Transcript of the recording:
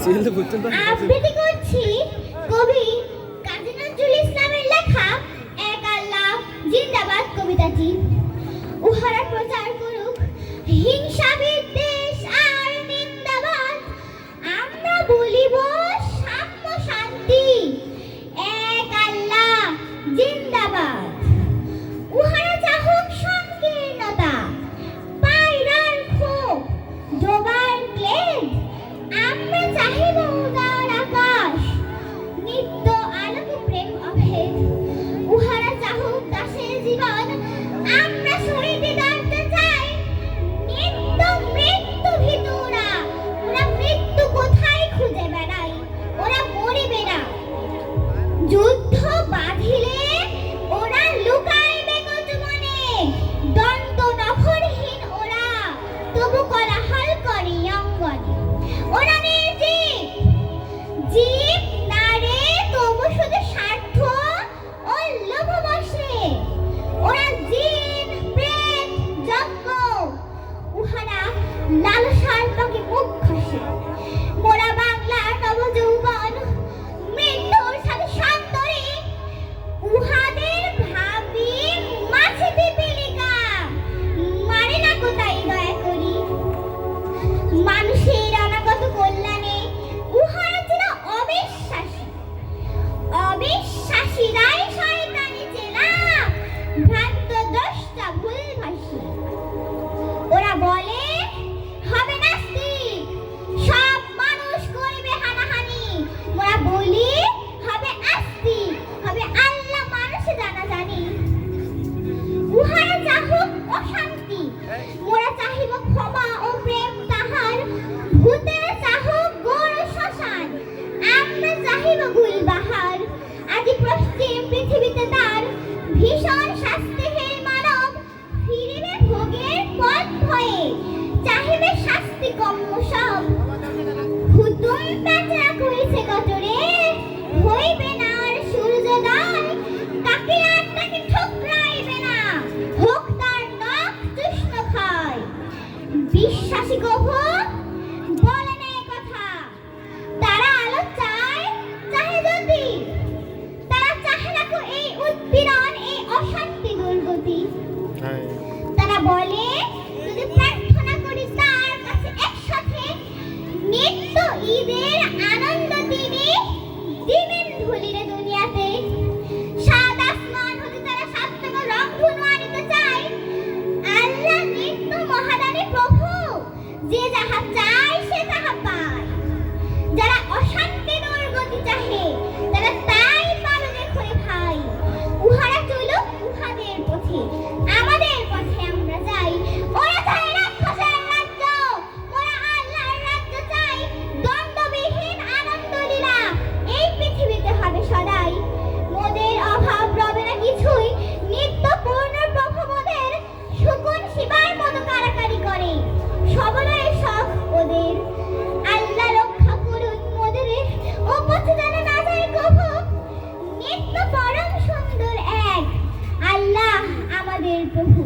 আবৃত্তি করছি কবি কাজী নজরুল ইসলামের লেখা এক আল্লাহ জিন্দাবাদ কবিতাটি। উহারা প্রচার করুক হিংসা বিদ্বেষ আর নিন্দাবাদ, আমরা বলিব সাম্য শান্তি, এক আল্লাহ জিন্দাবাদ। উহারা চাহুক সংকীর্ণতা, পায়রার ক্ষোভ, ডোবার ক্লেদ, আমরা চাহিব উদার আকাশ, নিত্য আলোকে প্রেম অভেদ। উহারা চাহুক দাসের জীবন, আমরা শহীদে দাঁড়তে চাই, নিত্য মৃত্যু ভীতু ওরা, ওরা মৃত্যু কোথায় খুঁজে বেড়াই, ওরা মরিবে না। যুদ্ধ বাঁধিলে ওরা লুকাইবে কত মনে, দন্ত নখরহীন ওরা তবু কোলাহল করে অঙ্গনে। ওরা নির্জীব, জীব না রে তবু শুধু স্বার্থ ও লোভবশে। ওরা জিন প্রেত যজ্ঞ, উহারা লালসার পাকে মুখ ঘষে। মোরা বাংলার নবযৌবন, মৃত্যুর সাথে সন্তরে, উহাদের ভাবি মাছে পিপিলিকা, মারে না কোথায় দয়া করি। মানুষের অনাগত কল্যাণে উহারা ছিল অবিশ্বাসী, অবিশ্বাসীরাই শয়তানি চেলা, ভ্রান্ত দ্রষ্টা ভুলভাষী। ওরা বলে হবে নাস্তিক, সব মানুষ করিবে হানাহানি। ওরা বলি হবে আস্তিক, হবে আল্লাহ মানুষে জানা জানি। উহারা চাহুক অশান্তি, মোরা চাহিব ক্ষমা ও প্রেম তাহার। ভূতেরা চাহুক গৌর শ্মশান, আমরা চাহিব গুলবাহার। আজি পশ্চিম পৃথিবীতে তার ভীষণ শাস্তি হে মানব, ফিরিবে ভোগের পথ ভয়ে, চাহিবে শাস্তি কম্য সব। হুতুম প্যাঁচা কইছে কতরে, হইবে না আর সূর্যোদয়, তাকে আর তাকে ঠোকরাইবে না, হোক তার নখ কৃষ্ণ খায়। বিশ্বাসী গভ বলে না এ কথা, তারা আলো চায় চাহে যদি, তারা চাহে না কো এই উৎপীড়ন, এই অশান্তি দুর্গতি। তারা বলে যদি প্রার্থনা করি তার কাছে একসাথে, নিত্য ঈদের আনন্দ তিনি দিবেন ধুলিরে দুনিয়াতে। সাত আসমান হতে তারা সাতটা রংধনু আনিতে চায়, আল্লাহ নিত্য মহাদানী প্রভু, যে যাহা চায় সে তাহা পায়। যারা অশান্তি দুর্গতি চাহে তারা তাই পাবে দেখরে ভাই। উহারা চলুক উহাদের পথে, আমাদের পথে আমরা যাই। ওরা চায় রাক্ষসের রাজ্য, ওরা আল্লাহর রাজ্য চাই। দ্বন্দ্ববিহীন আনন্দ লীলা এই পৃথিবীতে হবে সদাই। মোদের অভাব রবে না কিছুই, নিত্য পূর্ণ প্রভু মোদের, শুকুন শিবার মতো কারাকারি করে, সবলয়ের শখ ওদের। আল্লাহ রক্ষা করুন মোদের, ও পথে যেন না যায় কভু, নিত্য পরম সুন্দর এক আল্লাহ আমাদের প্রভু।